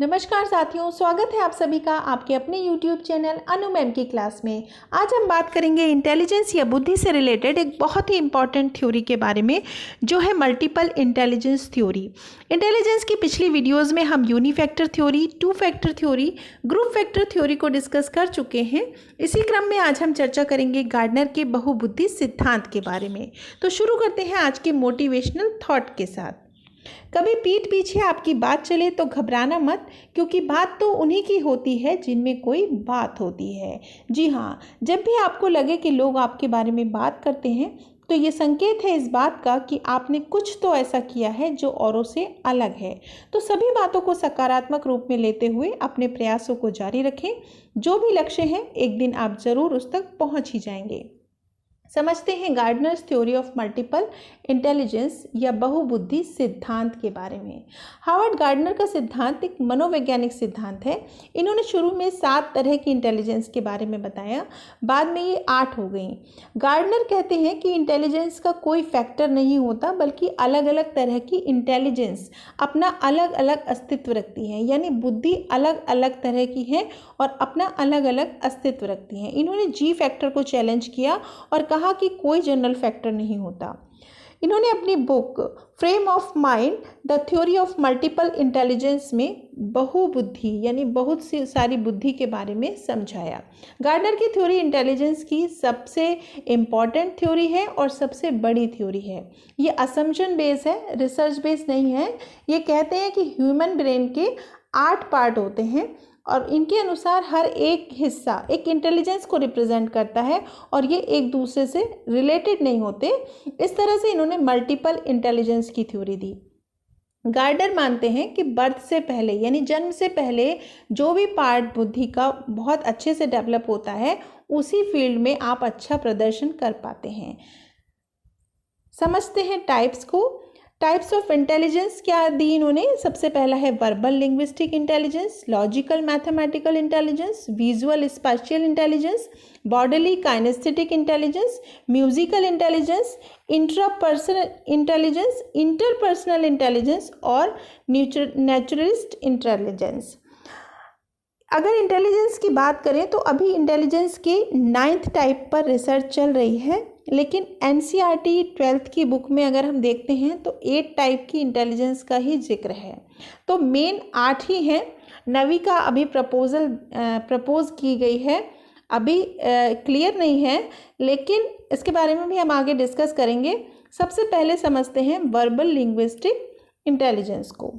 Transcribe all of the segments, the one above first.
नमस्कार साथियों, स्वागत है आप सभी का आपके अपने YouTube चैनल अनु मैम की क्लास में। आज हम बात करेंगे इंटेलिजेंस या बुद्धि से रिलेटेड एक बहुत ही इंपॉर्टेंट थ्योरी के बारे में, जो है मल्टीपल इंटेलिजेंस थ्योरी। इंटेलिजेंस की पिछली वीडियोस में हम unifactor theory, two factor theory, group factor theory को डिस्कस कर चुके हैं। इसी क्रम में आज हम चर्चा करेंगे गार्डनर के बहुबुद्धि सिद्धांत के बारे में। तो शुरू करते हैं आज के मोटिवेशनल थॉट के साथ। कभी पीठ पीछे आपकी बात चले तो घबराना मत, क्योंकि बात तो उन्हीं की होती है जिनमें कोई बात होती है। जी हाँ, जब भी आपको लगे कि लोग आपके बारे में बात करते हैं तो ये संकेत है इस बात का कि आपने कुछ तो ऐसा किया है जो औरों से अलग है। तो सभी बातों को सकारात्मक रूप में लेते हुए अपने प्रयासों को जारी रखें। जो भी लक्ष्य है एक दिन आप जरूर उस तक पहुंच ही जाएंगे। समझते हैं Gardner's theory of multiple intelligence या बहुबुद्धि सिद्धांत के बारे में। हावर्ड गार्डनर का सिद्धांत एक मनोवैज्ञानिक सिद्धांत है। इन्होंने शुरू में 7 तरह की इंटेलिजेंस के बारे में बताया, बाद में ये 8 हो गई। गार्डनर कहते हैं कि इंटेलिजेंस का कोई फैक्टर नहीं होता, बल्कि अलग अलग तरह की इंटेलिजेंस अपना अलग अलग अस्तित्व रखती है। यानी बुद्धि अलग अलग तरह की है और अपना अलग अलग अस्तित्व रखती है। इन्होंने जी फैक्टर को चैलेंज किया और कहा कि कोई जनरल फैक्टर नहीं होता। इन्होंने अपनी book frame of mind the theory of multiple intelligence में बहुबुद्धि यानी बहुत सी सारी बुद्धि के बारे में समझाया। गार्डनर की थ्योरी इंटेलिजेंस की सबसे इम्पॉर्टेंट थ्योरी है और सबसे बड़ी थ्योरी है। ये असम्पशन बेस है, रिसर्च बेस नहीं है। ये कहते हैं कि ह्यूमन ब्रेन के 8 पार्ट होते हैं और इनके अनुसार हर एक हिस्सा एक इंटेलिजेंस को रिप्रेजेंट करता है और ये एक दूसरे से रिलेटेड नहीं होते। इस तरह से इन्होंने मल्टीपल इंटेलिजेंस की थ्योरी दी। गार्डनर मानते हैं कि बर्थ से पहले यानी जन्म से पहले जो भी पार्ट बुद्धि का बहुत अच्छे से डेवलप होता है, उसी फील्ड में आप अच्छा प्रदर्शन कर पाते हैं। समझते हैं टाइप्स को। टाइप्स ऑफ इंटेलिजेंस क्या दी इन्होंने? सबसे पहला है verbal linguistic intelligence, logical mathematical intelligence, visual spatial intelligence, bodily kinesthetic intelligence, musical intelligence, intrapersonal intelligence, interpersonal intelligence और नेचुरलिस्ट इंटेलिजेंस। अगर इंटेलिजेंस की बात करें तो अभी इंटेलिजेंस के 9th टाइप पर रिसर्च चल रही है, लेकिन NCERT 12th की बुक में अगर हम देखते हैं तो 8 टाइप की इंटेलिजेंस का ही जिक्र है। तो मेन 8 ही हैं। 9वीं का अभी प्रपोज की गई है, अभी क्लियर नहीं है, लेकिन इसके बारे में भी हम आगे डिस्कस करेंगे। सबसे पहले समझते हैं वर्बल लिंग्विस्टिक इंटेलिजेंस को।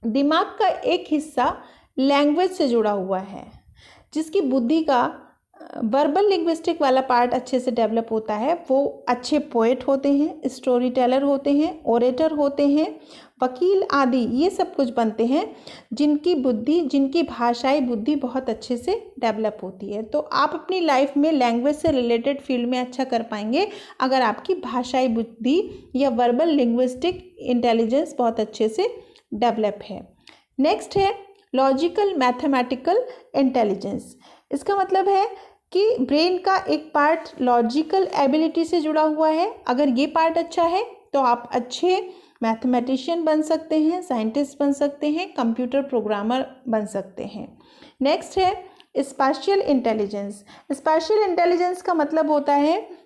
दिमाग का एक हिस्सा लैंग्वेज से जुड़ा हुआ है, जिसकी बुद्धि का वर्बल लिंग्विस्टिक वाला पार्ट अच्छे से डेवलप होता है। वो अच्छे पोएट होते हैं, स्टोरी टेलर होते हैं, ओरेटर होते हैं, वकील आदि ये सब कुछ बनते हैं, जिनकी भाषाई बुद्धि बहुत अच्छे से डेवलप होती है। तो आप अपनी लाइफ में लैंग्वेज से रिलेटेड फील्ड में अच्छा कर पाएंगे अगर आपकी भाषाई बुद्धि या वर्बल लिंग्विस्टिक इंटेलिजेंस बहुत अच्छे से डेवलप है। नेक्स्ट है लॉजिकल मैथमेटिकल इंटेलिजेंस। इसका मतलब है कि ब्रेन का एक पार्ट लॉजिकल एबिलिटी से जुड़ा हुआ है। अगर ये पार्ट अच्छा है तो आप अच्छे मैथमेटिशियन बन सकते हैं, साइंटिस्ट बन सकते हैं, कंप्यूटर प्रोग्रामर बन सकते हैं। नेक्स्ट है स्पेशियल इंटेलिजेंस। स्पेशियल इंटेलिजेंस का मतलब होता है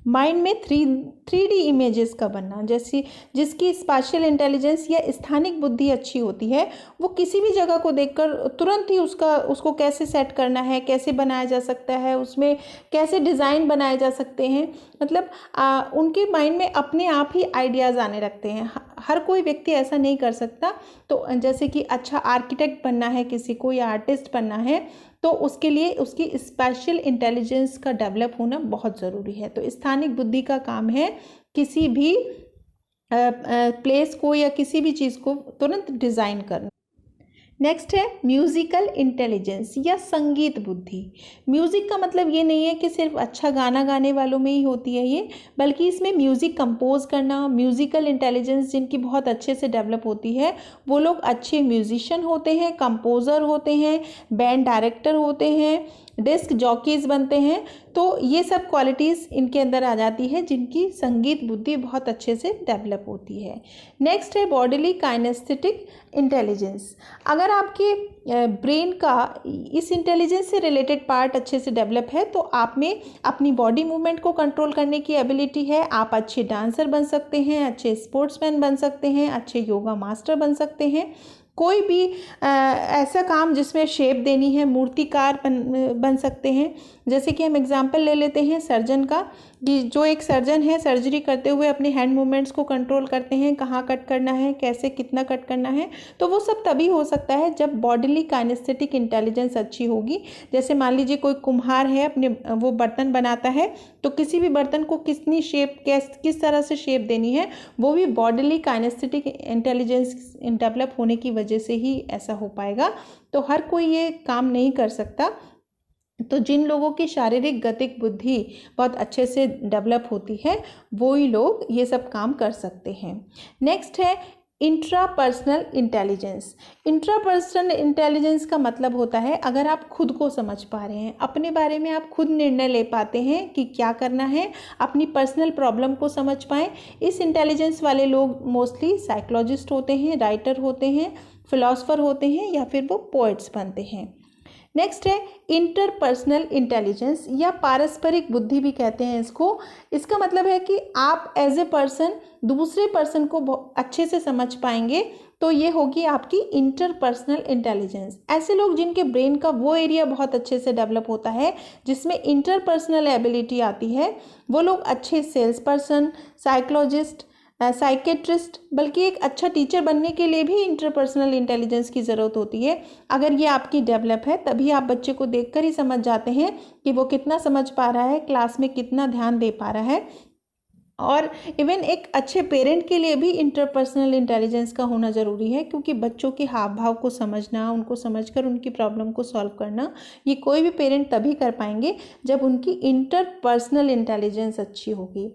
माइंड में 3D इमेजेस का बनना। जैसी जिसकी स्पेशियल इंटेलिजेंस या स्थानिक बुद्धि अच्छी होती है, वो किसी भी जगह को देखकर तुरंत ही उसको कैसे सेट करना है, कैसे बनाया जा सकता है, उसमें कैसे डिज़ाइन बनाए जा सकते हैं, मतलब उनके माइंड में अपने आप ही आइडियाज़ आने लगते हैं। हर कोई व्यक्ति ऐसा नहीं कर सकता। तो जैसे कि अच्छा आर्किटेक्ट बनना है किसी को या आर्टिस्ट बनना है, तो उसके लिए उसकी स्पेशल इंटेलिजेंस का डेवलप होना बहुत ज़रूरी है। तो स्थानिक बुद्धि का काम है किसी भी प्लेस को या किसी भी चीज़ को तुरंत डिज़ाइन करना। नेक्स्ट है म्यूज़िकल इंटेलिजेंस या संगीत बुद्धि। म्यूज़िक का मतलब ये नहीं है कि सिर्फ अच्छा गाना गाने वालों में ही होती है ये, बल्कि इसमें म्यूज़िक कंपोज करना, म्यूज़िकल इंटेलिजेंस जिनकी बहुत अच्छे से डेवलप होती है वो लोग अच्छे म्यूजिशियन होते हैं, कंपोज़र होते हैं, बैंड डायरेक्टर होते हैं, डिस्क जॉकीज बनते हैं। तो ये सब क्वालिटीज़ इनके अंदर आ जाती है जिनकी संगीत बुद्धि बहुत अच्छे से डेवलप होती है। नेक्स्ट है बॉडीली काइनेस्थेटिक इंटेलिजेंस। अगर आपके ब्रेन का इस इंटेलिजेंस से रिलेटेड पार्ट अच्छे से डेवलप है तो आप में अपनी बॉडी मूवमेंट को कंट्रोल करने की एबिलिटी है। आप अच्छे डांसर बन सकते हैं, अच्छे स्पोर्ट्समैन बन सकते हैं, अच्छे योगा मास्टर बन सकते हैं। कोई भी ऐसा काम जिसमें शेप देनी है, मूर्तिकार बन सकते हैं। जैसे कि हम एग्जांपल ले लेते हैं सर्जन का, कि जो एक सर्जन है सर्जरी करते हुए अपने हैंड मूवमेंट्स को कंट्रोल करते हैं, कहाँ कट करना है, कैसे कितना कट करना है। तो वो सब तभी हो सकता है जब बॉडीली काइनेस्थेटिक इंटेलिजेंस अच्छी होगी। जैसे मान लीजिए कोई कुम्हार है, अपने वो बर्तन बनाता है, तो किसी भी बर्तन को कितनी शेप किस तरह से शेप देनी है वो भी बॉडीली काइनेस्थेटिक इंटेलिजेंस डेवलप होने की वजह से ही ऐसा हो पाएगा। तो हर कोई ये काम नहीं कर सकता। तो जिन लोगों की शारीरिक गतिक बुद्धि बहुत अच्छे से डेवलप होती है वो ही लोग ये सब काम कर सकते हैं। नेक्स्ट है इंट्रापर्सनल इंटेलिजेंस। इंट्रापर्सनल इंटेलिजेंस का मतलब होता है अगर आप खुद को समझ पा रहे हैं, अपने बारे में आप खुद निर्णय ले पाते हैं कि क्या करना है, अपनी पर्सनल प्रॉब्लम को समझ पाएँ। इस इंटेलिजेंस वाले लोग मोस्टली साइकोलॉजिस्ट होते हैं, राइटर होते हैं, फिलोसोफर होते हैं या फिर वो पोएट्स बनते हैं। नेक्स्ट है इंटरपर्सनल इंटेलिजेंस या पारस्परिक बुद्धि भी कहते हैं इसको। इसका मतलब है कि आप एज ए पर्सन दूसरे पर्सन को अच्छे से समझ पाएंगे, तो ये होगी आपकी इंटरपर्सनल इंटेलिजेंस। ऐसे लोग जिनके ब्रेन का वो एरिया बहुत अच्छे से डेवलप होता है जिसमें इंटरपर्सनल एबिलिटी आती है, वो लोग अच्छे सेल्स पर्सन, साइकोलॉजिस्ट, साइकेट्रिस्ट, बल्कि एक अच्छा टीचर बनने के लिए भी इंटरपर्सनल इंटेलिजेंस की ज़रूरत होती है। अगर ये आपकी डेवलप है तभी आप बच्चे को देखकर ही समझ जाते हैं कि वो कितना समझ पा रहा है, क्लास में कितना ध्यान दे पा रहा है। और इवन एक अच्छे पेरेंट के लिए भी इंटरपर्सनल इंटेलिजेंस का होना ज़रूरी है, क्योंकि बच्चों के हाव भाव को समझना, उनको समझकर उनकी प्रॉब्लम को सॉल्व करना, ये कोई भी पेरेंट तभी कर पाएंगे जब उनकी इंटरपर्सनल इंटेलिजेंस अच्छी होगी।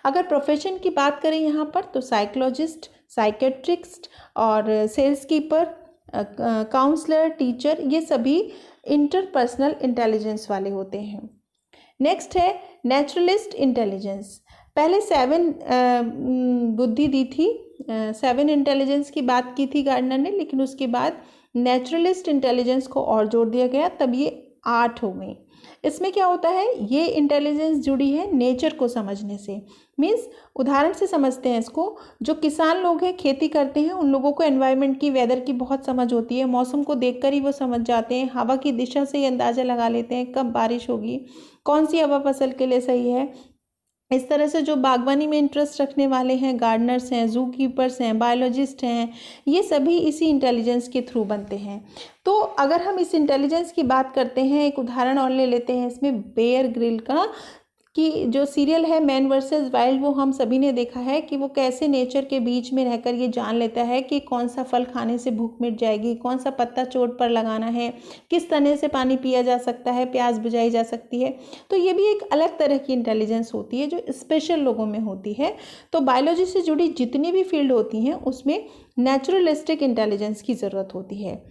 अगर प्रोफेशन की बात करें यहाँ पर तो साइकोलॉजिस्ट, साइकेट्रिस्ट और सेल्स कीपर, काउंसलर, टीचर, ये सभी इंटरपर्सनल इंटेलिजेंस वाले होते हैं। नेक्स्ट है नेचुरलिस्ट इंटेलिजेंस। पहले 7 बुद्धि दी थी, 7 इंटेलिजेंस की बात की थी गार्डनर ने, लेकिन उसके बाद नेचुरलिस्ट इंटेलिजेंस को और जोड़ दिया गया, तब ये 8 हो गई। इसमें क्या होता है, ये इंटेलिजेंस जुड़ी है नेचर को समझने से। मीन्स उदाहरण से समझते हैं इसको, जो किसान लोग हैं, खेती करते हैं, उन लोगों को एनवायरनमेंट की, वेदर की बहुत समझ होती है। मौसम को देखकर ही वो समझ जाते हैं, हवा की दिशा से ही अंदाज़ा लगा लेते हैं कब बारिश होगी, कौन सी हवा फसल के लिए सही है। इस तरह से जो बागवानी में इंटरेस्ट रखने वाले हैं, गार्डनर्स हैं, जू कीपर्स हैं, बायोलॉजिस्ट हैं, ये सभी इसी इंटेलिजेंस के थ्रू बनते हैं। तो अगर हम इस इंटेलिजेंस की बात करते हैं, एक उदाहरण और ले लेते हैं इसमें बेयर ग्रिल का, कि जो सीरियल है मैन वर्सेस वाइल्ड, वो हम सभी ने देखा है कि वो कैसे नेचर के बीच में रहकर ये जान लेता है कि कौन सा फल खाने से भूख मिट जाएगी, कौन सा पत्ता चोट पर लगाना है, किस तरह से पानी पिया जा सकता है, प्यास बुझाई जा सकती है। तो ये भी एक अलग तरह की इंटेलिजेंस होती है जो स्पेशल लोगों में होती है। तो बायोलॉजी से जुड़ी जितनी भी फील्ड होती हैं उसमें नेचुरलिस्टिक इंटेलिजेंस की ज़रूरत होती है।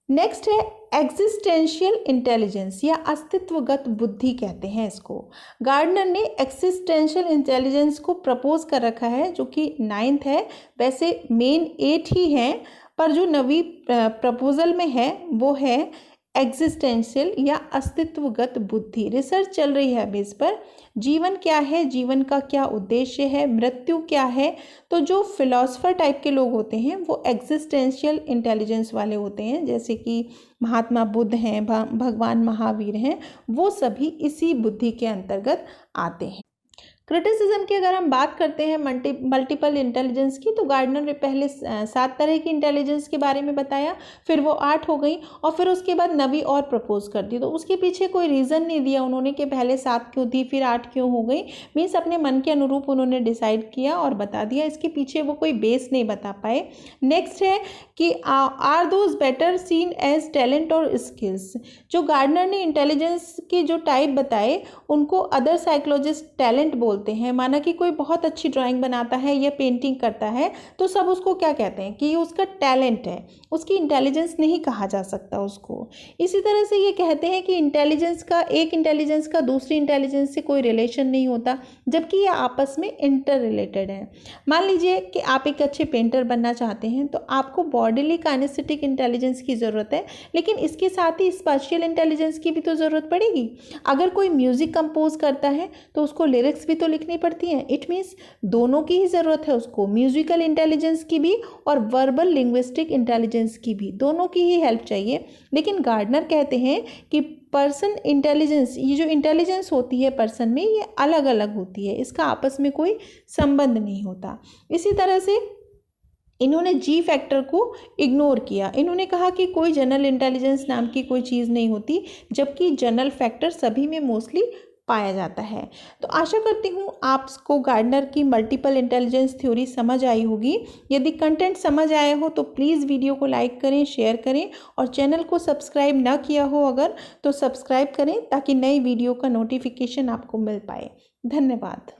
नेक्स्ट है एग्जिस्टेंशियल इंटेलिजेंस या अस्तित्वगत बुद्धि कहते हैं इसको। गार्डनर ने एग्जिस्टेंशियल इंटेलिजेंस को प्रपोज कर रखा है, जो कि 9th है। वैसे मेन 8 ही हैं, पर जो नवी प्रपोजल में है वो है एग्जिस्टेंशियल या अस्तित्वगत बुद्धि। रिसर्च चल रही है अभी इस पर। जीवन क्या है, जीवन का क्या उद्देश्य है, मृत्यु क्या है। तो जो फिलोसफर टाइप के लोग होते हैं वो एग्जिस्टेंशियल इंटेलिजेंस वाले होते हैं, जैसे कि महात्मा बुद्ध हैं, भगवान महावीर हैं, वो सभी इसी बुद्धि के अंतर्गत आते हैं। क्रिटिसिज्म की अगर हम बात करते हैं मल्टीपल इंटेलिजेंस की, तो गार्डनर ने पहले 7 तरह की इंटेलिजेंस के बारे में बताया, फिर वो 8 हो गई और फिर उसके बाद 9वीं और प्रपोज कर दी। तो उसके पीछे कोई रीज़न नहीं दिया उन्होंने कि पहले 7 क्यों थी फिर 8 क्यों हो गई। मीन्स अपने मन के अनुरूप उन्होंने डिसाइड किया और बता दिया, इसके पीछे वो कोई बेस नहीं बता पाए। नेक्स्ट है कि are those better seen as talent और स्किल्स। जो गार्डनर ने इंटेलिजेंस के जो टाइप बताए उनको अदर साइकोलॉजिस्ट टैलेंट बोलते हैं। माना कि कोई बहुत अच्छी ड्राइंग बनाता है या पेंटिंग करता है तो सब उसको क्या कहते हैं कि ये उसका टैलेंट है, उसकी इंटेलिजेंस नहीं कहा जा सकता उसको। इसी तरह से ये कहते हैं कि एक इंटेलिजेंस का दूसरी इंटेलिजेंस से कोई रिलेशन नहीं होता, जबकि ये आपस में इंटर रिलेटेड है। मान लीजिए कि आप एक अच्छे पेंटर बनना चाहते हैं तो आपको बॉडीली काइनेस्थेटिक इंटेलिजेंस की ज़रूरत है, लेकिन इसके साथ ही स्पेशियल इंटेलिजेंस की भी तो ज़रूरत पड़ेगी। अगर कोई म्यूज़िक कंपोज करता है तो उसको लिरिक्स भी तो लिखनी पड़ती हैं। इट मीन्स दोनों की ही ज़रूरत है उसको, म्यूजिकल इंटेलिजेंस की भी और वर्बल लिंग्विस्टिक इंटेलिजेंस की भी, दोनों की ही हेल्प चाहिए। लेकिन गार्डनर कहते हैं कि पर्सन इंटेलिजेंस, ये जो इंटेलिजेंस होती है पर्सन में, ये अलग अलग होती है, इसका आपस में कोई संबंध नहीं होता। इसी तरह से इन्होंने जी फैक्टर को इग्नोर किया। इन्होंने कहा कि कोई जनरल इंटेलिजेंस नाम की कोई चीज़ नहीं होती, जबकि जनरल फैक्टर सभी में मोस्टली पाया जाता है। तो आशा करती हूँ आपको गार्डनर की मल्टीपल इंटेलिजेंस थ्योरी समझ आई होगी। यदि कंटेंट समझ आया हो तो प्लीज़ वीडियो को लाइक करें, शेयर करें और चैनल को सब्सक्राइब ना किया हो अगर तो सब्सक्राइब करें ताकि नई वीडियो का नोटिफिकेशन आपको मिल पाए। धन्यवाद।